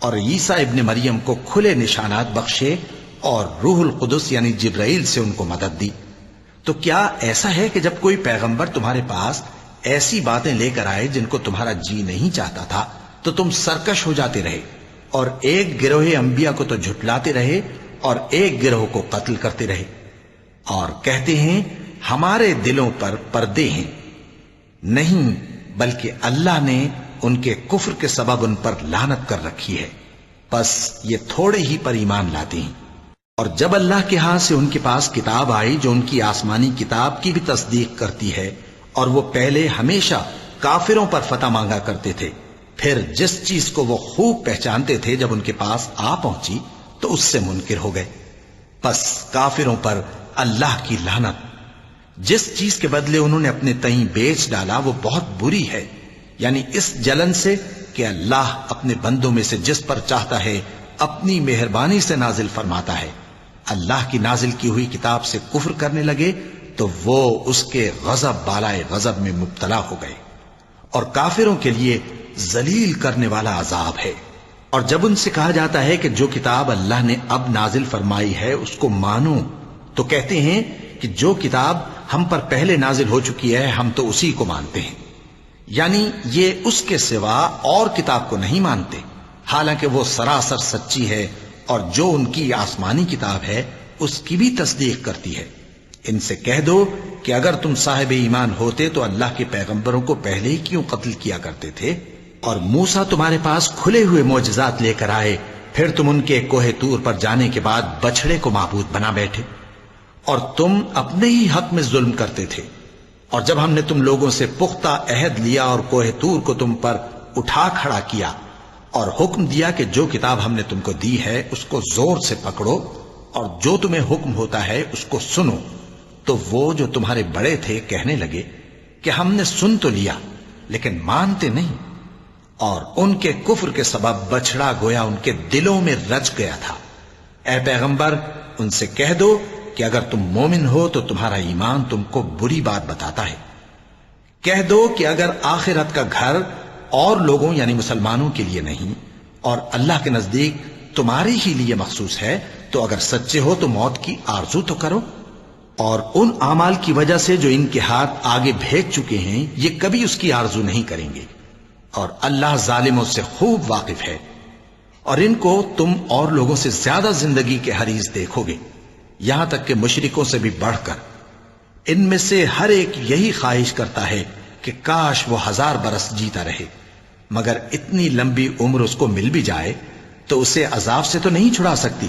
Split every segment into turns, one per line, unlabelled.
اور عیسیٰ ابن مریم کو کھلے نشانات بخشے اور روح القدس یعنی جبرائیل سے ان کو مدد دی۔ تو کیا ایسا ہے کہ جب کوئی پیغمبر تمہارے پاس ایسی باتیں لے کر آئے جن کو تمہارا جی نہیں چاہتا تھا تو تم سرکش ہو جاتے رہے، اور ایک گروہ انبیاء کو تو جھٹلاتے رہے اور ایک گروہ کو قتل کرتے رہے، اور کہتے ہیں ہمارے دلوں پر پردے ہیں؟ نہیں، بلکہ اللہ نے ان کے کفر کے سبب ان پر لعنت کر رکھی ہے، بس یہ تھوڑے ہی پر ایمان لاتے ہیں۔ اور جب اللہ کے ہاں سے ان کے پاس کتاب آئی جو ان کی آسمانی کتاب کی بھی تصدیق کرتی ہے، اور وہ پہلے ہمیشہ کافروں پر فتح مانگا کرتے تھے، پھر جس چیز کو وہ خوب پہچانتے تھے جب ان کے پاس آ پہنچی تو اس سے منکر ہو گئے، بس کافروں پر اللہ کی لعنت۔ جس چیز کے بدلے انہوں نے اپنے تئیں بیچ ڈالا وہ بہت بری ہے، یعنی اس جلن سے کہ اللہ اپنے بندوں میں سے جس پر چاہتا ہے اپنی مہربانی سے نازل فرماتا ہے۔ اللہ کی نازل کی ہوئی کتاب سے کفر کرنے لگے تو وہ اس کے غضب بالائے غضب میں مبتلا ہو گئے، اور کافروں کے لیے ذلیل کرنے والا عذاب ہے۔ اور جب ان سے کہا جاتا ہے کہ جو کتاب اللہ نے اب نازل فرمائی ہے اس کو مانو، تو کہتے ہیں کہ جو کتاب ہم پر پہلے نازل ہو چکی ہے ہم تو اسی کو مانتے ہیں، یعنی یہ اس کے سوا اور کتاب کو نہیں مانتے، حالانکہ وہ سراسر سچی ہے، اور جو ان کی آسمانی کتاب ہے اس کی بھی تصدیق کرتی ہے۔ ان سے کہہ دو کہ اگر تم صاحب ایمان ہوتے تو اللہ کے پیغمبروں کو پہلے ہی کیوں قتل کیا کرتے تھے؟ اور موسیٰ تمہارے پاس کھلے ہوئے معجزات لے کر آئے، پھر تم ان کے کوہ طور پر جانے کے بعد بچڑے کو معبود بنا بیٹھے، اور تم اپنے ہی حق میں ظلم کرتے تھے۔ اور جب ہم نے تم لوگوں سے پختہ عہد لیا اور کوہ طور کو تم پر اٹھا کھڑا کیا اور حکم دیا کہ جو کتاب ہم نے تم کو دی ہے اس کو زور سے پکڑو اور جو تمہیں حکم ہوتا ہے اس کو سنو، تو وہ جو تمہارے بڑے تھے کہنے لگے کہ ہم نے سن تو لیا لیکن مانتے نہیں، اور ان کے کفر کے سبب بچڑا گویا ان کے دلوں میں رچ گیا تھا۔ اے پیغمبر ان سے کہہ دو کہ اگر تم مومن ہو تو تمہارا ایمان تم کو بری بات بتاتا ہے۔ کہہ دو کہ اگر آخرت کا گھر اور لوگوں یعنی مسلمانوں کے لیے نہیں اور اللہ کے نزدیک تمہارے ہی لیے مخصوص ہے تو اگر سچے ہو تو موت کی آرزو تو کرو، اور ان اعمال کی وجہ سے جو ان کے ہاتھ آگے بھیج چکے ہیں یہ کبھی اس کی آرزو نہیں کریں گے، اور اللہ ظالموں سے خوب واقف ہے۔ اور ان کو تم اور لوگوں سے زیادہ زندگی کے حریص دیکھو گے، یہاں تک کہ مشرکوں سے بھی بڑھ کر۔ ان میں سے ہر ایک یہی خواہش کرتا ہے کہ کاش وہ 1000 برس جیتا رہے، مگر اتنی لمبی عمر اس کو مل بھی جائے تو اسے عذاب سے تو نہیں چھڑا سکتی،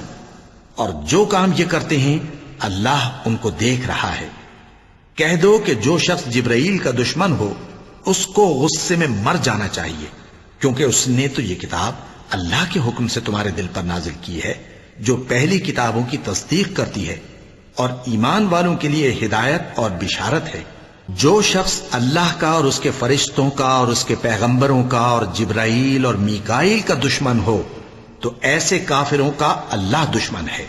اور جو کام یہ کرتے ہیں اللہ ان کو دیکھ رہا ہے۔ کہہ دو کہ جو شخص جبرائیل کا دشمن ہو اس کو غصے میں مر جانا چاہیے، کیونکہ اس نے تو یہ کتاب اللہ کے حکم سے تمہارے دل پر نازل کی ہے جو پہلی کتابوں کی تصدیق کرتی ہے، اور ایمان والوں کے لیے ہدایت اور بشارت ہے۔ جو شخص اللہ کا اور اس کے فرشتوں کا اور اس کے پیغمبروں کا اور جبرائیل اور میکائیل کا دشمن ہو تو ایسے کافروں کا اللہ دشمن ہے۔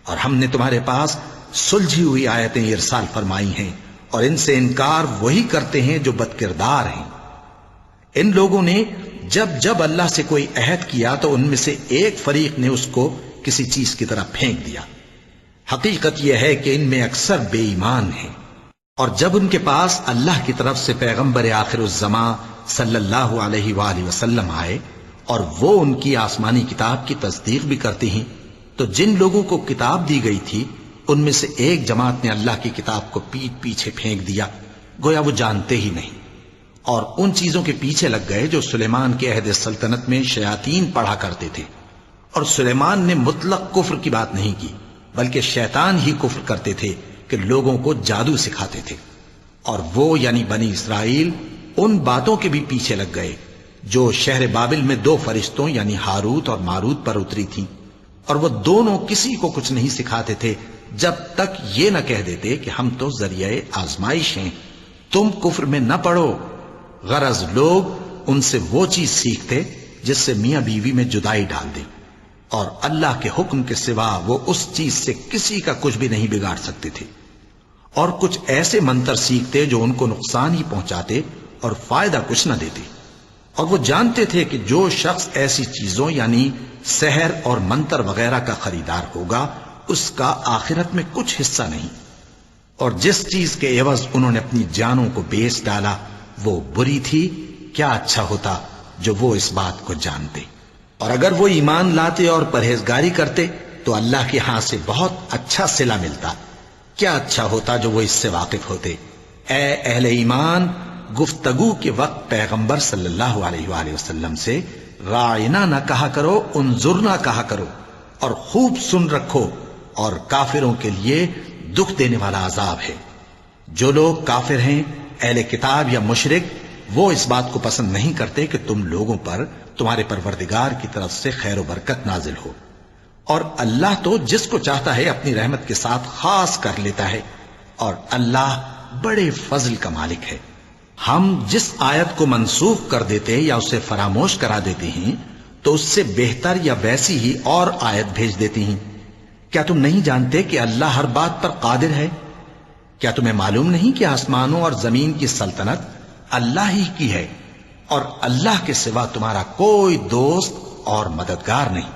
اور ہم نے تمہارے پاس سلجھی ہوئی آیتیں ارسال فرمائی ہیں، اور ان سے انکار وہی کرتے ہیں جو بد کردار ہیں۔ ان لوگوں نے جب جب اللہ سے کوئی عہد کیا تو ان میں سے ایک فریق نے اس کو کسی چیز کی طرح پھینک دیا۔ حقیقت یہ ہے کہ ان میں اکثر بے ایمان ہیں۔ اور جب ان کے پاس اللہ کی طرف سے پیغمبر آخر الزماں صلی اللہ علیہ وآلہ وسلم آئے اور وہ ان کی آسمانی کتاب کی تصدیق بھی کرتے ہیں، تو جن لوگوں کو کتاب دی گئی تھی ان میں سے ایک جماعت نے اللہ کی کتاب کو پیٹ پیچھے پھینک دیا، گویا وہ جانتے ہی نہیں، اور ان چیزوں کے پیچھے لگ گئے جو سلیمان کے عہد سلطنت میں شیاطین پڑھا کرتے تھے۔ اور سلیمان نے مطلق کفر کی بات نہیں کی، بلکہ شیطان ہی کفر کرتے تھے کہ لوگوں کو جادو سکھاتے تھے، اور وہ یعنی بنی اسرائیل ان باتوں کے بھی پیچھے لگ گئے جو شہر بابل میں 2 فرشتوں یعنی ہاروت اور ماروت پر اتری تھیں، اور وہ دونوں کسی کو کچھ نہیں سکھاتے تھے جب تک یہ نہ کہہ دیتے کہ ہم تو ذریعہ آزمائش ہیں، تم کفر میں نہ پڑو۔ غرض لوگ ان سے وہ چیز سیکھتے جس سے میاں بیوی میں جدائی ڈال دے، اور اللہ کے حکم کے سوا وہ اس چیز سے کسی کا کچھ بھی نہیں بگاڑ سکتے تھے، اور کچھ ایسے منتر سیکھتے جو ان کو نقصان ہی پہنچاتے اور فائدہ کچھ نہ دیتے۔ اور وہ جانتے تھے کہ جو شخص ایسی چیزوں یعنی سحر اور منتر وغیرہ کا خریدار ہوگا اس کا آخرت میں کچھ حصہ نہیں، اور جس چیز کے عوض انہوں نے اپنی جانوں کو بیچ ڈالا وہ بری تھی۔ کیا اچھا ہوتا جو وہ اس بات کو جانتے، اور اگر وہ ایمان لاتے اور پرہیزگاری کرتے تو اللہ کے ہاں سے بہت اچھا صلہ ملتا۔ کیا اچھا ہوتا جو وہ اس سے واقف ہوتے۔ اے اہل ایمان، گفتگو کے وقت پیغمبر صلی اللہ علیہ وآلہ وسلم سے راعنا نہ کہا کرو، انظرنا کہا کرو، اور خوب سن رکھو، اور کافروں کے لیے دکھ دینے والا عذاب ہے۔ جو لوگ کافر ہیں، اہل کتاب یا مشرک، وہ اس بات کو پسند نہیں کرتے کہ تم لوگوں پر تمہارے پروردگار کی طرف سے خیر و برکت نازل ہو، اور اللہ تو جس کو چاہتا ہے اپنی رحمت کے ساتھ خاص کر لیتا ہے، اور اللہ بڑے فضل کا مالک ہے۔ ہم جس آیت کو منسوخ کر دیتے یا اسے فراموش کرا دیتے ہیں تو اس سے بہتر یا ویسی ہی اور آیت بھیج دیتی ہیں۔ کیا تم نہیں جانتے کہ اللہ ہر بات پر قادر ہے؟ کیا تمہیں معلوم نہیں کہ آسمانوں اور زمین کی سلطنت اللہ ہی کی ہے، اور اللہ کے سوا تمہارا کوئی دوست اور مددگار نہیں؟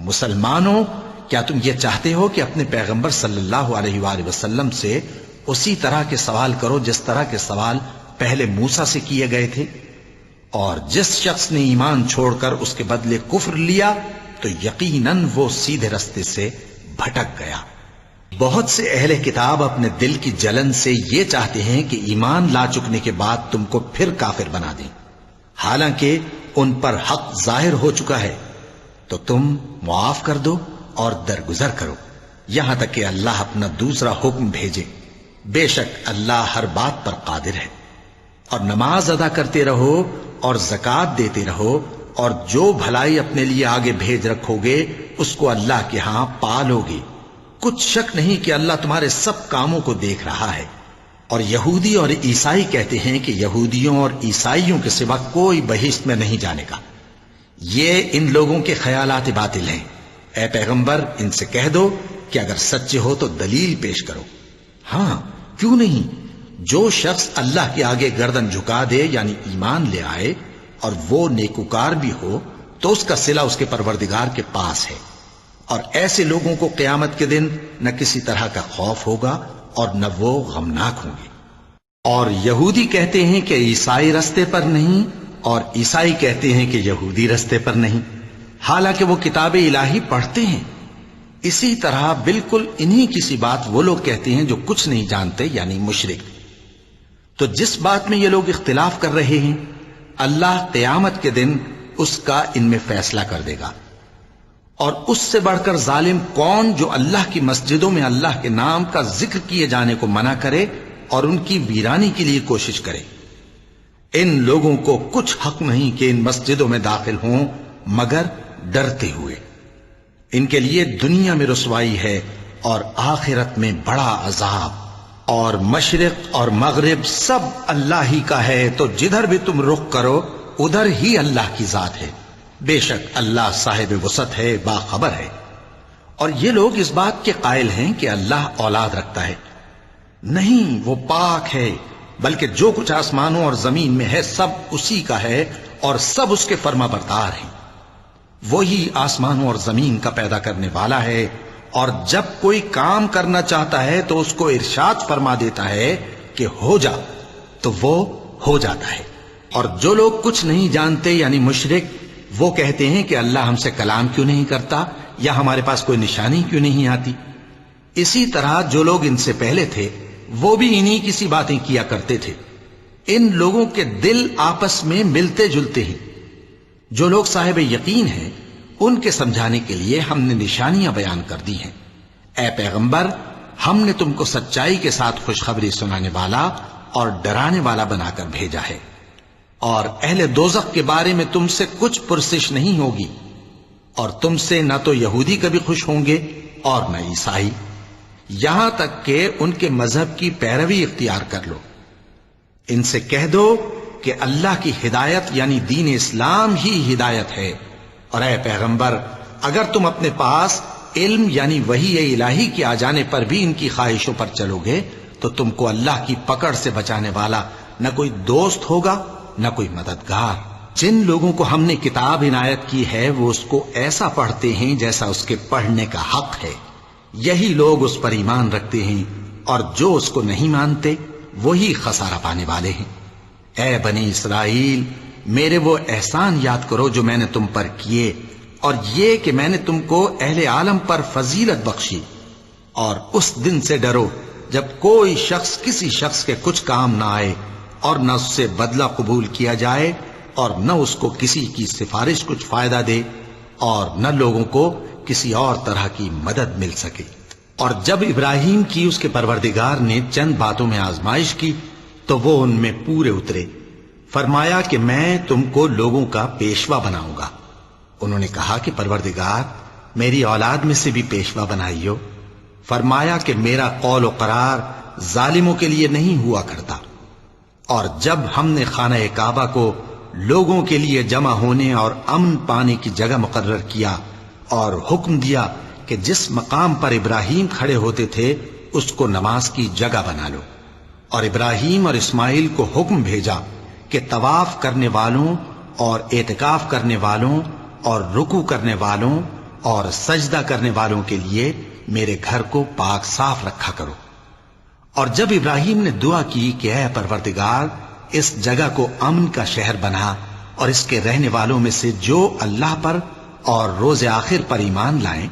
مسلمانوں، کیا تم یہ چاہتے ہو کہ اپنے پیغمبر صلی اللہ علیہ وآلہ وسلم سے اسی طرح کے سوال کرو جس طرح کے سوال پہلے موسیٰ سے کیے گئے تھے؟ اور جس شخص نے ایمان چھوڑ کر اس کے بدلے کفر لیا تو یقیناً وہ سیدھے رستے سے بھٹک گیا۔ بہت سے اہل کتاب اپنے دل کی جلن سے یہ چاہتے ہیں کہ ایمان لا چکنے کے بعد تم کو پھر کافر بنا دیں، حالانکہ ان پر حق ظاہر ہو چکا ہے۔ تو تم معاف کر دو اور درگزر کرو یہاں تک کہ اللہ اپنا دوسرا حکم بھیجے۔ بے شک اللہ ہر بات پر قادر ہے۔ اور نماز ادا کرتے رہو اور زکوٰۃ دیتے رہو، اور جو بھلائی اپنے لیے آگے بھیج رکھو گے اس کو اللہ کے ہاں پالو گے۔ کچھ شک نہیں کہ اللہ تمہارے سب کاموں کو دیکھ رہا ہے۔ اور یہودی اور عیسائی کہتے ہیں کہ یہودیوں اور عیسائیوں کے سوا کوئی بہشت میں نہیں جانے گا۔ یہ ان لوگوں کے خیالات باطل ہیں۔ اے پیغمبر، ان سے کہہ دو کہ اگر سچے ہو تو دلیل پیش کرو۔ ہاں، کیوں نہیں؟ جو شخص اللہ کے آگے گردن جھکا دے یعنی ایمان لے آئے اور وہ نیکوکار بھی ہو تو اس کا صلہ اس کے پروردگار کے پاس ہے، اور ایسے لوگوں کو قیامت کے دن نہ کسی طرح کا خوف ہوگا اور نہ وہ غمناک ہوں گے۔ اور یہودی کہتے ہیں کہ عیسائی رستے پر نہیں، اور عیسائی کہتے ہیں کہ یہودی رستے پر نہیں، حالانکہ وہ کتاب الہی پڑھتے ہیں۔ اسی طرح بالکل انہی کسی بات وہ لوگ کہتے ہیں جو کچھ نہیں جانتے یعنی مشرک۔ تو جس بات میں یہ لوگ اختلاف کر رہے ہیں اللہ قیامت کے دن اس کا ان میں فیصلہ کر دے گا۔ اور اس سے بڑھ کر ظالم کون جو اللہ کی مسجدوں میں اللہ کے نام کا ذکر کیے جانے کو منع کرے اور ان کی ویرانی کے لیے کوشش کرے۔ ان لوگوں کو کچھ حق نہیں کہ ان مسجدوں میں داخل ہوں مگر ڈرتے ہوئے۔ ان کے لیے دنیا میں رسوائی ہے اور آخرت میں بڑا عذاب۔ اور مشرق اور مغرب سب اللہ ہی کا ہے، تو جدھر بھی تم رخ کرو ادھر ہی اللہ کی ذات ہے۔ بے شک اللہ صاحب وسعت ہے، باخبر ہے۔ اور یہ لوگ اس بات کے قائل ہیں کہ اللہ اولاد رکھتا ہے۔ نہیں، وہ پاک ہے، بلکہ جو کچھ آسمانوں اور زمین میں ہے سب اسی کا ہے، اور سب اس کے فرما بردار ہیں۔ وہی آسمانوں اور زمین کا پیدا کرنے والا ہے، اور جب کوئی کام کرنا چاہتا ہے تو اس کو ارشاد فرما دیتا ہے کہ ہو جا، تو وہ ہو جاتا ہے۔ اور جو لوگ کچھ نہیں جانتے یعنی مشرک، وہ کہتے ہیں کہ اللہ ہم سے کلام کیوں نہیں کرتا، یا ہمارے پاس کوئی نشانی کیوں نہیں آتی۔ اسی طرح جو لوگ ان سے پہلے تھے وہ بھی انہی کسی باتیں کیا کرتے تھے۔ ان لوگوں کے دل آپس میں ملتے جلتے ہیں۔ جو لوگ صاحب یقین ہیں ان کے سمجھانے کے لیے ہم نے نشانیاں بیان کر دی ہیں۔ اے پیغمبر، ہم نے تم کو سچائی کے ساتھ خوشخبری سنانے والا اور ڈرانے والا بنا کر بھیجا ہے، اور اہل دوزخ کے بارے میں تم سے کچھ پرسش نہیں ہوگی، اور تم سے نہ تو یہودی کبھی خوش ہوں گے اور نہ عیسائی، یہاں تک کہ ان کے مذہب کی پیروی اختیار کر لو۔ ان سے کہہ دو کہ اللہ کی ہدایت یعنی دین اسلام ہی ہدایت ہے، اور اے پیغمبر، اگر تم اپنے پاس علم یعنی وحی الہی کے آ جانے پر بھی ان کی خواہشوں پر چلو گے تو تم کو اللہ کی پکڑ سے بچانے والا نہ کوئی دوست ہوگا نہ کوئی مددگار۔ جن لوگوں کو ہم نے کتاب عنایت کی ہے وہ اس کو ایسا پڑھتے ہیں جیسا اس کے پڑھنے کا حق ہے، یہی لوگ اس پر ایمان رکھتے ہیں، اور جو اس کو نہیں مانتے وہی خسارہ پانے والے ہیں۔ اے بنی اسرائیل، میرے وہ احسان یاد کرو جو میں نے تم پر کیے، اور یہ کہ میں نے تم کو اہل عالم پر فضیلت بخشی، اور اس دن سے ڈرو جب کوئی شخص کسی شخص کے کچھ کام نہ آئے، اور نہ اس سے بدلہ قبول کیا جائے، اور نہ اس کو کسی کی سفارش کچھ فائدہ دے، اور نہ لوگوں کو کسی اور طرح کی مدد مل سکے۔ اور جب ابراہیم کی اس کے پروردگار نے چند باتوں میں آزمائش کی تو وہ ان میں پورے اترے۔ فرمایا کہ میں تم کو لوگوں کا پیشوا بناؤں گا۔ انہوں نے کہا کہ پروردگار، میری اولاد میں سے بھی پیشوا بنائیو۔ فرمایا کہ میرا قول و قرار ظالموں کے لیے نہیں ہوا کرتا۔ اور جب ہم نے خانہ کعبہ کو لوگوں کے لیے جمع ہونے اور امن پانے کی جگہ مقرر کیا اور حکم دیا کہ جس مقام پر ابراہیم کھڑے ہوتے تھے اس کو نماز کی جگہ بنا لو، اور ابراہیم اور اسماعیل کو حکم بھیجا کہ طواف کرنے والوں اور اعتکاف کرنے والوں اور رکوع کرنے والوں اور سجدہ کرنے والوں کے لیے میرے گھر کو پاک صاف رکھا کرو۔ اور جب ابراہیم نے دعا کی کہ اے پروردگار، اس جگہ کو امن کا شہر بنا، اور اس کے رہنے والوں میں سے جو اللہ پر اور روز آخر پر ایمان لائیں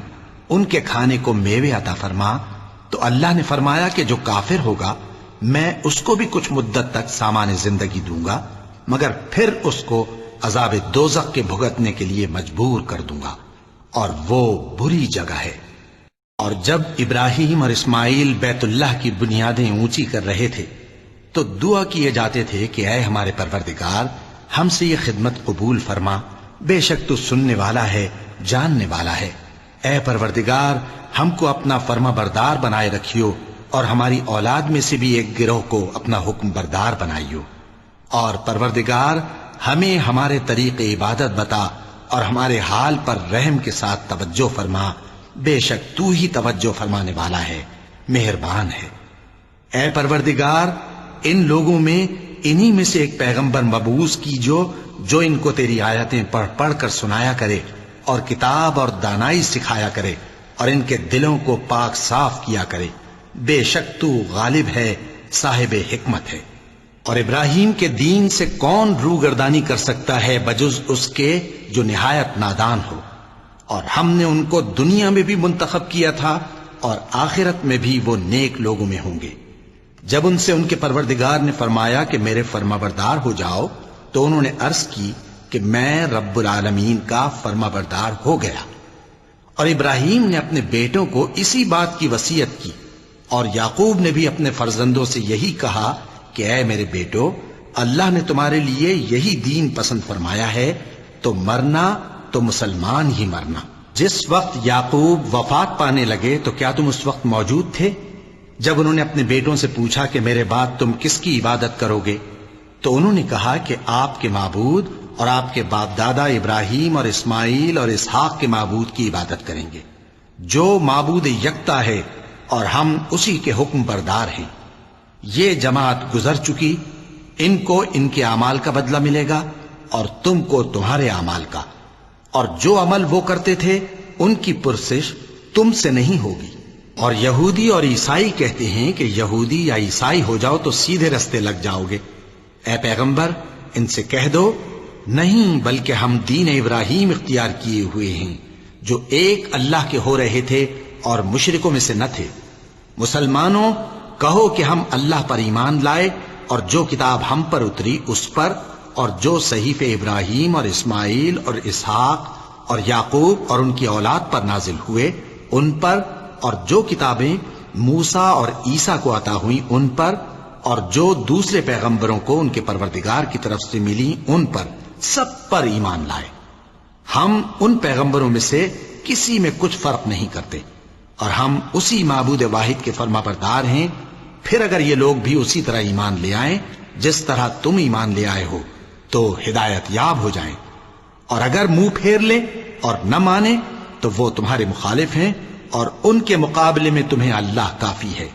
ان کے کھانے کو میوے عطا فرما، تو اللہ نے فرمایا کہ جو کافر ہوگا میں اس کو بھی کچھ مدت تک سامان زندگی دوں گا، مگر پھر اس کو عذاب دوزخ کے بھگتنے کے لیے مجبور کر دوں گا، اور وہ بری جگہ ہے۔ اور جب ابراہیم اور اسماعیل بیت اللہ کی بنیادیں اونچی کر رہے تھے تو دعا کیے جاتے تھے کہ اے ہمارے پروردگار، ہم سے یہ خدمت قبول فرما، بے شک تو سننے والا ہے، جاننے والا ہے۔ اے پروردگار، ہم کو اپنا فرما بردار بنائے رکھیو، اور ہماری اولاد میں سے بھی ایک گروہ کو اپنا حکم بردار بنائیو، اور پروردگار ہمیں ہمارے طریق عبادت بتا، اور ہمارے حال پر رحم کے ساتھ توجہ فرما، بے شک تو ہی توجہ فرمانے والا ہے، مہربان ہے۔ اے پروردگار، ان لوگوں میں انہی میں سے ایک پیغمبر مبعوث کی جو ان کو تیری آیتیں پڑھ پڑھ کر سنایا کرے، اور کتاب اور دانائی سکھایا کرے، اور ان کے دلوں کو پاک صاف کیا کرے، بے شک تو غالب ہے، صاحب حکمت ہے۔ اور ابراہیم کے دین سے کون روگردانی کر سکتا ہے بجز اس کے جو نہایت نادان ہو؟ اور ہم نے ان کو دنیا میں بھی منتخب کیا تھا، اور آخرت میں بھی وہ نیک لوگوں میں ہوں گے۔ جب ان سے ان کے پروردگار نے فرمایا کہ میرے فرما بردار ہو جاؤ، تو انہوں نے عرض کی کہ میں رب العالمین کا فرما بردار ہو گیا۔ اور ابراہیم نے اپنے بیٹوں کو اسی بات کی وصیت کی، اور یعقوب نے بھی اپنے فرزندوں سے یہی کہا کہ اے میرے بیٹو، اللہ نے تمہارے لیے یہی دین پسند فرمایا ہے، تو مرنا تو مسلمان ہی مرنا۔ جس وقت یعقوب وفات پانے لگے تو کیا تم اس وقت موجود تھے جب انہوں نے اپنے بیٹوں سے پوچھا کہ میرے بعد تم کس کی عبادت کرو گے؟ تو انہوں نے کہا کہ آپ کے معبود اور آپ کے باپ دادا ابراہیم اور اسماعیل اور اسحاق کے معبود کی عبادت کریں گے، جو معبود یکتا ہے، اور ہم اسی کے حکم بردار ہیں۔ یہ جماعت گزر چکی، ان کو ان کے اعمال کا بدلہ ملے گا، اور تم کو تمہارے اعمال کا، اور جو عمل وہ کرتے تھے ان کی پرسش تم سے نہیں ہوگی۔ اور یہودی اور عیسائی کہتے ہیں کہ یہودی یا عیسائی ہو جاؤ تو سیدھے رستے لگ جاؤ گے۔ اے پیغمبر، ان سے کہہ دو نہیں، بلکہ ہم دین ابراہیم اختیار کیے ہوئے ہیں، جو ایک اللہ کے ہو رہے تھے اور مشرکوں میں سے نہ تھے۔ مسلمانوں، کہو کہ ہم اللہ پر ایمان لائے، اور جو کتاب ہم پر اتری اس پر، اور جو صحیفے ابراہیم اور اسماعیل اور اسحاق اور یعقوب اور ان کی اولاد پر نازل ہوئے ان پر، اور جو کتابیں موسیٰ اور عیسیٰ کو عطا ہوئیں ان پر، اور جو دوسرے پیغمبروں کو ان کے پروردگار کی طرف سے ملی ان پر، سب پر ایمان لائے۔ ہم ان پیغمبروں میں سے کسی میں کچھ فرق نہیں کرتے، اور ہم اسی معبود واحد کے فرما بردار ہیں۔ پھر اگر یہ لوگ بھی اسی طرح ایمان لے آئیں جس طرح تم ایمان لے آئے ہو تو ہدایت یاب ہو جائیں، اور اگر منہ پھیر لیں اور نہ مانیں تو وہ تمہارے مخالف ہیں، اور ان کے مقابلے میں تمہیں اللہ کافی ہے،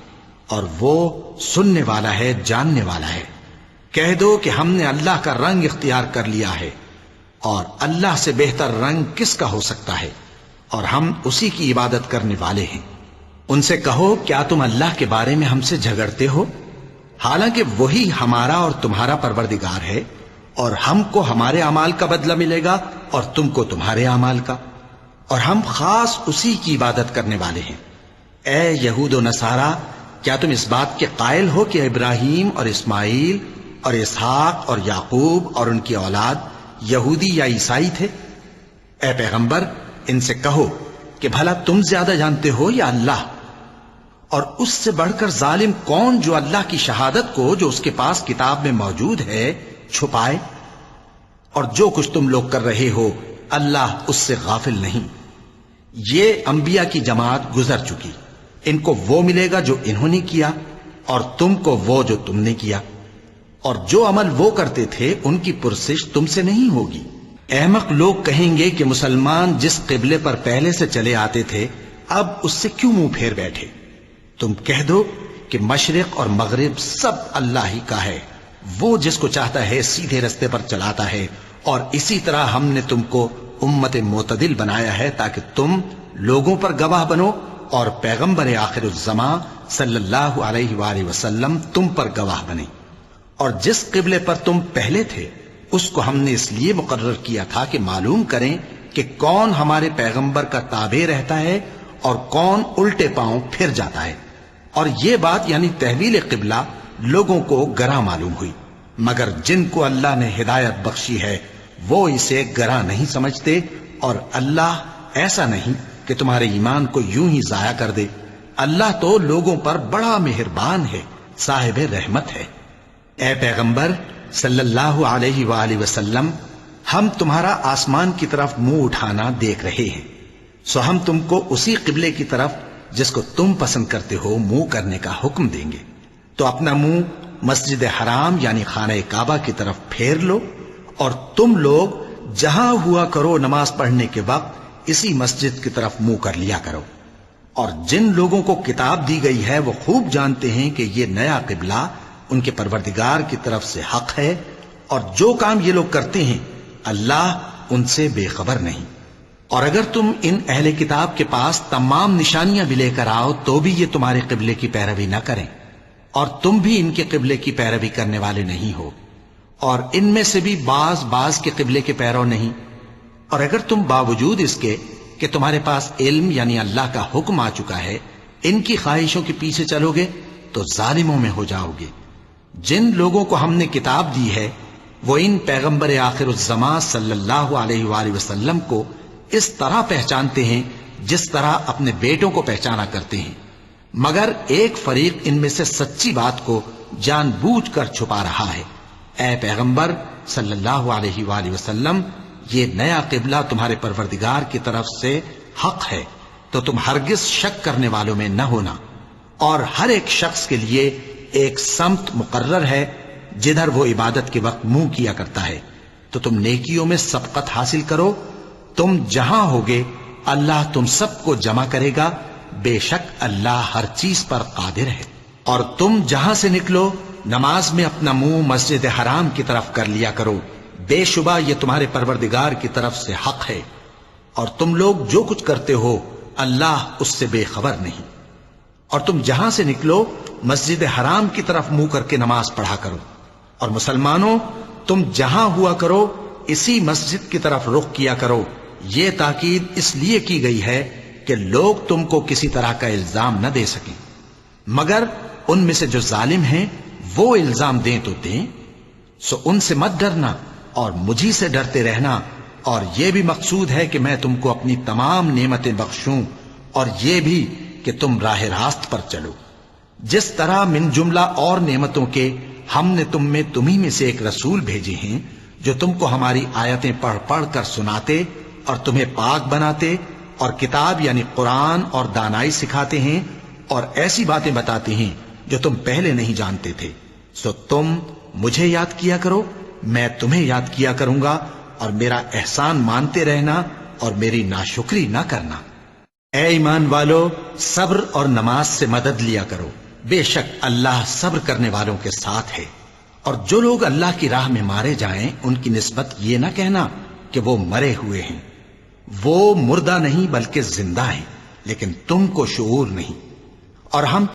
اور وہ سننے والا ہے، جاننے والا ہے۔ کہہ دو کہ ہم نے اللہ کا رنگ اختیار کر لیا ہے، اور اللہ سے بہتر رنگ کس کا ہو سکتا ہے، اور ہم اسی کی عبادت کرنے والے ہیں۔ ان سے کہو کیا تم اللہ کے بارے میں ہم سے جھگڑتے ہو، حالانکہ وہی ہمارا اور تمہارا پروردگار ہے، اور ہم کو ہمارے اعمال کا بدلہ ملے گا اور تم کو تمہارے اعمال کا، اور ہم خاص اسی کی عبادت کرنے والے ہیں۔ اے یہود و نصارا، کیا تم اس بات کے قائل ہو کہ ابراہیم اور اسماعیل اور اسحاق اور یعقوب اور ان کی اولاد یہودی یا عیسائی تھے؟ اے پیغمبر، ان سے کہو کہ بھلا تم زیادہ جانتے ہو یا اللہ؟ اور اس سے بڑھ کر ظالم کون جو اللہ کی شہادت کو جو اس کے پاس کتاب میں موجود ہے چھپائے؟ اور جو کچھ تم لوگ کر رہے ہو اللہ اس سے غافل نہیں۔ یہ انبیاء کی جماعت گزر چکی، ان کو وہ ملے گا جو انہوں نے کیا، اور تم کو وہ جو تم نے کیا، اور جو عمل وہ کرتے تھے ان کی پرسش تم سے نہیں ہوگی۔ احمق لوگ کہیں گے کہ مسلمان جس قبلے پر پہلے سے چلے آتے تھے اب اس سے کیوں منہ پھیر بیٹھے؟ تم کہہ دو کہ مشرق اور مغرب سب اللہ ہی کا ہے، وہ جس کو چاہتا ہے سیدھے رستے پر چلاتا ہے، اور اسی طرح ہم نے تم کو امت معتدل بنایا ہے تاکہ تم لوگوں پر گواہ بنو، اور پیغمبر آخر الزماں صلی اللہ علیہ وآلہ وسلم تم پر گواہ بنے۔ اور جس قبلے پر تم پہلے تھے اس کو ہم نے اس لیے مقرر کیا تھا کہ معلوم کریں کہ کون ہمارے پیغمبر کا تابع رہتا ہے اور کون الٹے پاؤں پھر جاتا ہے۔ اور یہ بات یعنی تحویل قبلہ لوگوں کو گراں معلوم ہوئی، مگر جن کو اللہ نے ہدایت بخشی ہے وہ اسے گراں نہیں سمجھتے، اور اللہ ایسا نہیں کہ تمہارے ایمان کو یوں ہی ضائع کر دے۔ اللہ تو لوگوں پر بڑا مہربان ہے، صاحب رحمت ہے۔ اے پیغمبر صلی اللہ علیہ وآلہ وسلم، ہم تمہارا آسمان کی طرف منہ اٹھانا دیکھ رہے ہیں، سو ہم تم کو اسی قبلے کی طرف جس کو تم پسند کرتے ہو منہ کرنے کا حکم دیں گے۔ تو اپنا منہ مسجد حرام یعنی خانہ کعبہ کی طرف پھیر لو، اور تم لوگ جہاں ہوا کرو نماز پڑھنے کے وقت اسی مسجد کی طرف منہ کر لیا کرو۔ اور جن لوگوں کو کتاب دی گئی ہے وہ خوب جانتے ہیں کہ یہ نیا قبلہ ان کے پروردگار کی طرف سے حق ہے، اور جو کام یہ لوگ کرتے ہیں اللہ ان سے بے خبر نہیں۔ اور اگر تم ان اہل کتاب کے پاس تمام نشانیاں بھی لے کر آؤ تو بھی یہ تمہارے قبلے کی پیروی نہ کریں، اور تم بھی ان کے قبلے کی پیروی کرنے والے نہیں ہو، اور ان میں سے بھی بعض کے قبلے کے پیرو نہیں۔ اور اگر تم باوجود اس کے کہ تمہارے پاس علم یعنی اللہ کا حکم آ چکا ہے ان کی خواہشوں کے پیچھے چلو گے تو ظالموں میں ہو جاؤ گے۔ جن لوگوں کو ہم نے کتاب دی ہے وہ ان پیغمبر آخر الزماں صلی اللہ علیہ وآلہ وسلم کو اس طرح پہچانتے ہیں جس طرح اپنے بیٹوں کو پہچانا کرتے ہیں، مگر ایک فریق ان میں سے سچی بات کو جان بوجھ کر چھپا رہا ہے۔ اے پیغمبر صلی اللہ علیہ وآلہ وسلم، یہ نیا قبلہ تمہارے پروردگار کی طرف سے حق ہے، تو تم ہرگز شک کرنے والوں میں نہ ہونا، اور ہر ایک شخص کے لیے ایک سمت مقرر ہے جدھر وہ عبادت کے وقت منہ کیا کرتا ہے، تو تم نیکیوں میں سبقت حاصل کرو۔ تم جہاں ہوگے اللہ تم سب کو جمع کرے گا، بے شک اللہ ہر چیز پر قادر ہے۔ اور تم جہاں سے نکلو نماز میں اپنا منہ مسجد حرام کی طرف کر لیا کرو، بے شبہ یہ تمہارے پروردگار کی طرف سے حق ہے، اور تم لوگ جو کچھ کرتے ہو اللہ اس سے بے خبر نہیں۔ اور تم جہاں سے نکلو مسجد حرام کی طرف منہ کر کے نماز پڑھا کرو، اور مسلمانوں تم جہاں ہوا کرو اسی مسجد کی طرف رخ کیا کرو۔ یہ تاکید اس لیے کی گئی ہے کہ لوگ تم کو کسی طرح کا الزام نہ دے سکیں، مگر ان میں سے جو ظالم ہیں وہ الزام دیں تو دیں، سو ان سے مت ڈرنا اور مجھی سے ڈرتے رہنا، اور یہ بھی مقصود ہے کہ میں تم کو اپنی تمام نعمتیں بخشوں، اور یہ بھی کہ تم راہ راست پر چلو۔ جس طرح من جملہ اور نعمتوں کے ہم نے تم میں تمہیں میں سے ایک رسول بھیجے ہیں جو تم کو ہماری آیتیں پڑھ پڑھ کر سناتے اور تمہیں پاک بناتے، اور کتاب یعنی قرآن اور دانائی سکھاتے ہیں، اور ایسی باتیں بتاتے ہیں جو تم پہلے نہیں جانتے تھے، سو تم مجھے یاد کیا کرو، میں تمہیں یاد کیا کروں گا، اور میرا احسان مانتے رہنا اور میری ناشکری نہ کرنا۔ اے ایمان والو، صبر اور نماز سے مدد لیا کرو، بے شک اللہ صبر کرنے والوں کے ساتھ ہے۔ اور جو لوگ اللہ کی راہ میں مارے جائیں ان کی نسبت یہ نہ کہنا کہ وہ مرے ہوئے ہیں. وہ مردہ نہیں بلکہ زندہ ہیں، لیکن تم کو شعور نہیں. اور ہم